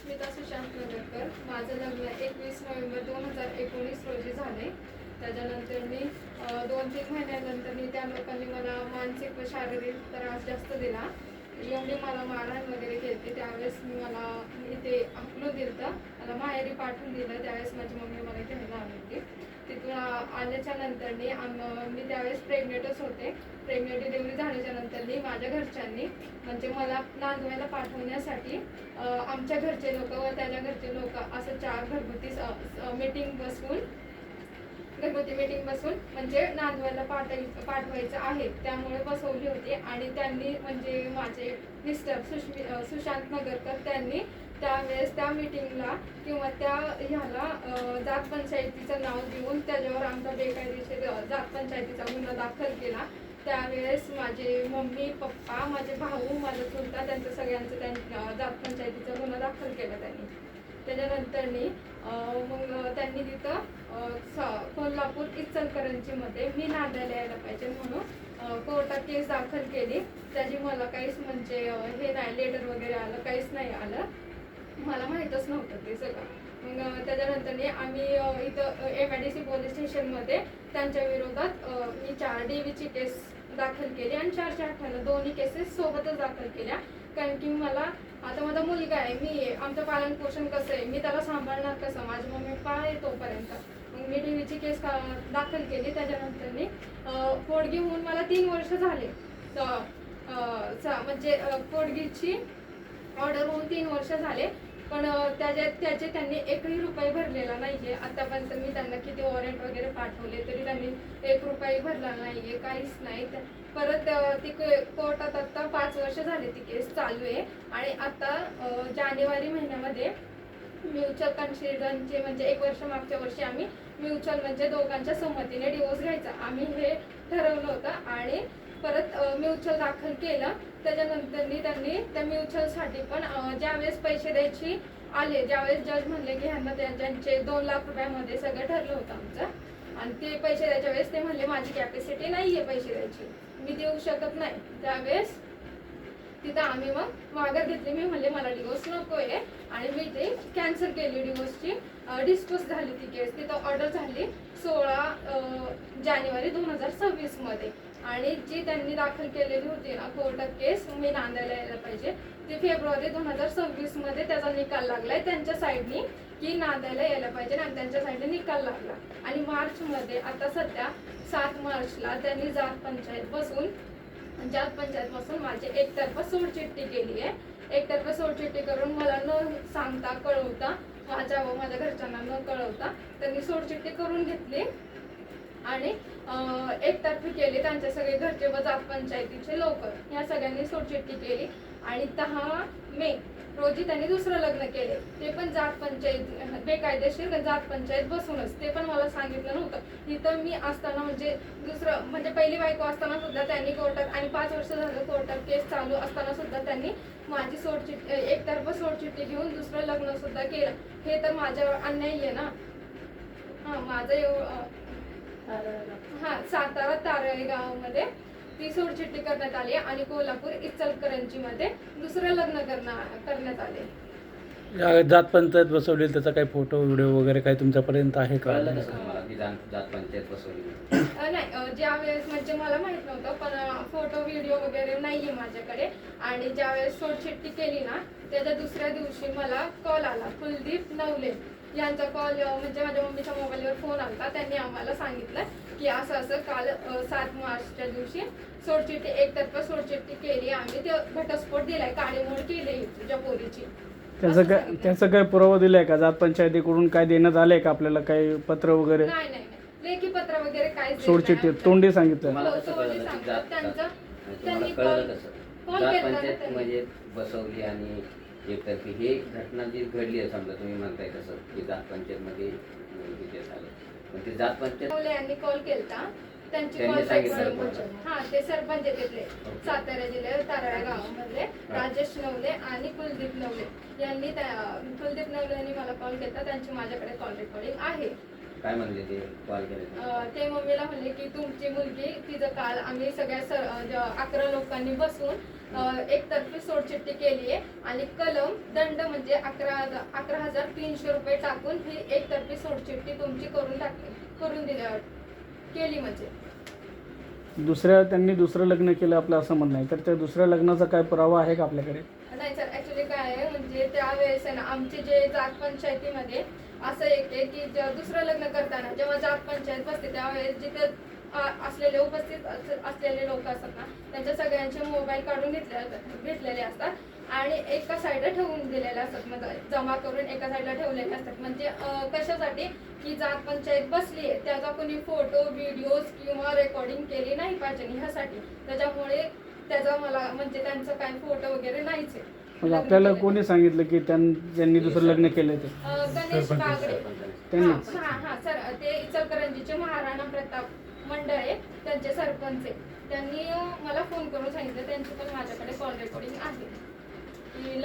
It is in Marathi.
सुष्मिता सुशांत नगरकर. माझं लग्न 21 नोव्हेंबर 2019 रोजी झाले. त्याच्यानंतर मी 2-3 महिन्यानंतर त्या लोकांनी मला मानसिक व शारीरिक त्रास जास्त दिला. एवढी मला मारहाण वगैरे केली. त्यावेळेस मला इथे हाकलून दिलं, मला माहेरी पाठवून दिलं. त्यावेळेस माझी मम्मी मला घ्यायला आली होती. तिथून आल्याच्या नंतर मी त्यावेळेस प्रेग्नेंटच होते. प्रेग्नेंट डिलिव्हरी झाल्याच्या नंतर माझ्या घरच्यांनी म्हणजे मला नांदवायला पाठवण्यासाठी आमच्या घरचे लोक व त्याच्या घरचे लोक असं 4 घरगुती मीटिंग बसून म्हणजे नांदवायला पाठवायचं आहे त्यामुळे बसवली होती. आणि त्यांनी म्हणजे माझे मिस्टर सुशांत नगरकर त्यांनी त्यावेळेस त्या मीटिंगला किंवा त्या ह्याला जात पंचायतीचं नाव देऊन त्याच्यावर आमचा बेकायदेशीर जात पंचायतीचा गुन्हा दाखल केला. त्यावेळेस माझे मम्मी पप्पा माझे भाऊ माझा चुलता त्यांचं सगळ्यांचं जात पंचायतीचा गुन्हा दाखल केला त्यांनी. त्याच्यानंतर मग त्यांनी तिथं कोल्हापूर इचलकरंजीमध्ये मी नांदायला यायला पाहिजे म्हणून कोर्टात केस दाखल केली. त्याची मला काहीच म्हणजे हे नाही, लेटर वगैरे आलं काहीच नाही आलं, मला माहीतच नव्हतं ते सगळं. मग त्याच्यानंतर आम्ही इथं MIDC पोलीस स्टेशनमध्ये त्यांच्या विरोधात मी 4 DVची केस दाखल केली आणि 458 दोन्ही केसेस सोबतच दाखल केल्या. कारण की मला आता माझा मुलगा आहे, मी आमचं पालन पोषण कसं आहे, मी त्याला सांभाळणार कसं, माझी मम्मी पप्पा आहे तोपर्यंत. मग मी DVची केस दाखल केली. त्याच्यानंतर पोडगी होऊन मला 3 वर्ष झाले. म्हणजे पोडगीची ऑर्डर होऊन 3 वर्ष झाले, पण त्याचे त्यांनी 1 रुपया भरलेला नाहीये. आतापर्यंत मी त्यांना किती वॉरंट वगैरे पाठवले तरी त्यांनी 1 रुपया भरला नाहीये, काहीच नाही. परत ती कोर्टात आता 5 वर्ष झाले ती केस चालू आहे. आणि आता जानेवारी महिन्यामध्ये म्युच्युअल कन्सिडरचे म्हणजे 1 वर्ष मागच्या वर्षी आम्ही म्युच्युअल म्हणजे दोघांच्या संमतीने डिवोर्स घ्यायचा आम्ही हे ठरवलं होतं. आणि परत म्युच्युअल दाखल केलं. त्याच्यानंतर त्यांनी त्या म्युच्युअलसाठी पण ज्यावेळेस पैसे द्यायची आले, ज्यावेळेस जज म्हणले की ह्यांना त्यांचे 2 लाख रुपयामध्ये सगळं ठरलं होतं आमचं, आणि ते पैसे द्यायच्या वेळेस ते म्हणले माझी कॅपॅसिटी नाही आहे पैसे द्यायची, मी देऊ शकत नाही. त्यावेळेस तिथं आम्ही मग माघार घेतली. मी म्हणले मला डिवोर्स नको आहे आणि मी ते कॅन्सल केली. डिवोर्सची डिस्पोज झाली ती केस. तिथं ऑर्डर झाली 16 जानेवारी 2026 मध्ये. आणि जी त्यांनी दाखल केलेली होती ना कोर्टात केस मी नांदायला यायला पाहिजे, ती फेब्रुवारी 2026 मध्ये त्याचा निकाल लागलाय त्यांच्या साईडनी की नांदायला यायला पाहिजे आणि त्यांच्या साईडने निकाल लागला. आणि मार्च मध्ये आता सध्या 7 मार्चला त्यांनी जात पंचायत बसून माझी एकतर्फा सोडचिठ्ठी केली आहे. एकतर्फा सोडचिठ्ठी करून मला न सांगता कळवता माझ्या घरच्यांना न कळवता त्यांनी सोडचिठ्ठी करून घेतली आणि एकतर्फी केली. त्यांचे सगळे घरचे व जात पंचायतीचे लोक ह्या सगळ्यांनी सोडचिठ्ठी केली. आणि 10 मे रोजी त्यांनी दुसरं लग्न केले, ते पण जात पंचायत बेकायदेशीर जात पंचायत बसूनच. ते पण मला सांगितलं नव्हतं. इथं मी असताना म्हणजे पहिली बायको असताना सुद्धा त्यांनी कोर्टात, आणि 5 वर्ष झालं कोर्टात केस चालू असताना सुद्धा त्यांनी माझी एकतर्फा सोडचिठ्ठी घेऊन दुसरं लग्न सुद्धा केलं. हे तर माझ्यावर अन्याय आहे ना. सातारा तारळी गावामध्ये ती सोडचिठ्ठी करण्यात आली आणि कोल्हापूर इचलकरंजी मध्ये दुसरं लग्न करण्यात आले. जात पंचायत बसवली, त्याचा काही फोटो व्हिडिओ वगैरे काही तुमच्यापर्यंत आहे का? जात पंचायत बसवली नाही, ज्या वेळेस म्हणजे मला माहित नव्हतं, पण फोटो व्हिडिओ वगैरे नाहीये माझ्याकडे. आणि ज्या वेळेस सोडचिठ्ठी केली ना त्याच्या दुसऱ्या दिवशी मला कॉल आला. कुलदीप नवले यांचा कॉल म्हणजे माझ्या मम्मीच्या मोबाईलवर फोन आला. त्यांनी आम्हाला सांगितलं की असं काल 7 मार्चच्या दिवशी सोडचिठ्ठी एकतर्फा सोडचिठ्ठी केली, आम्ही ते घटस्फोट दिलाय, काळीमोड केली तुझ्या पोरीची. त्याचा काय पुरावा दिलाय का? जात पंचायतीकडून काय देण्यात आलंय का आपल्याला, काही पत्र वगैरे? नाही, लेखी पत्र वगैरे काय सोडचिठ्ठी तोंडी सांगितलं? त्यांनी जात पंचायत म्हणजे बसवली आणि एकतर्फी हे घटना जी घडली आहे, समजा तुम्ही म्हणताय तसं की जात पंचायत मध्ये झालं, पण ते जात पंचायत यांनी कॉल केलता. त्यांची त्यांनी कॉल सांगितलं ते सरपंच तिथले सातारा जिल्ह्यात तारळा गावामधले राजेश नवले आणि कुलदीप नवले यांनी कुलदीप नवले यांनी मला कॉल केला. त्यांची माझ्याकडे कॉल रेकॉर्डिंग आहे. काय म्हणले ते कॉल केले? ते मम्मीला म्हणले की तुमची मुलगी तिचं काल आम्ही सगळ्या 11 लोकांनी बसून एकतर्फी सोडचिठ्ठी केली आहे आणि कलम दंड म्हणजे 11,300 रुपये टाकून ही एकतर्फी सोडचिठ्ठी तुमची करून केली म्हणजे. त्यांनी दुसरं लग्न केलं आपलं असं म्हणणं आहे, तर त्या दुसऱ्या लग्नाचा काय पुरावा आहे का आपल्याकडे? नाही सर, ऍक्च्युली काय आहे म्हणजे त्यावेळेस आहे ना आमचे जे जात पंचायतीमध्ये असं एक आहे की दुसरं लग्न करताना जेव्हा जात पंचायत बसते त्यावेळेस जिथे असलेले उपस्थित असलेले लोक असतात ना त्यांच्या सगळ्यांचे मोबाईल काढून घेतलेले असतात आणि एका साईडला ठेवून दिलेले असतात, म्हणजे जमा करून एका साईडला ठेवलेले असतात. म्हणजे कशासाठी की जात पंचायत बसली आहे त्याचा कोणी फोटो व्हिडिओज किंवा रेकॉर्डिंग केली नाही पाहिजे ह्यासाठी. त्याच्यामुळे त्याचा मला म्हणजे त्यांचं काही फोटो वगैरे नाहीच आहे. म्हणजे आपल्याला कोणी सांगितलं की ज्यांनी दुसरं लग्न केलं ते? गणेश बागडे. त्यांनीच? हा सर, ते इचलकरंजीचे महाराणा प्रताप मंडळ आहे त्यांचे सरपंच आहे. त्यांनी मला फोन करून सांगितलं, त्यांची पण माझ्याकडे कॉल रेकॉर्डिंग आहे की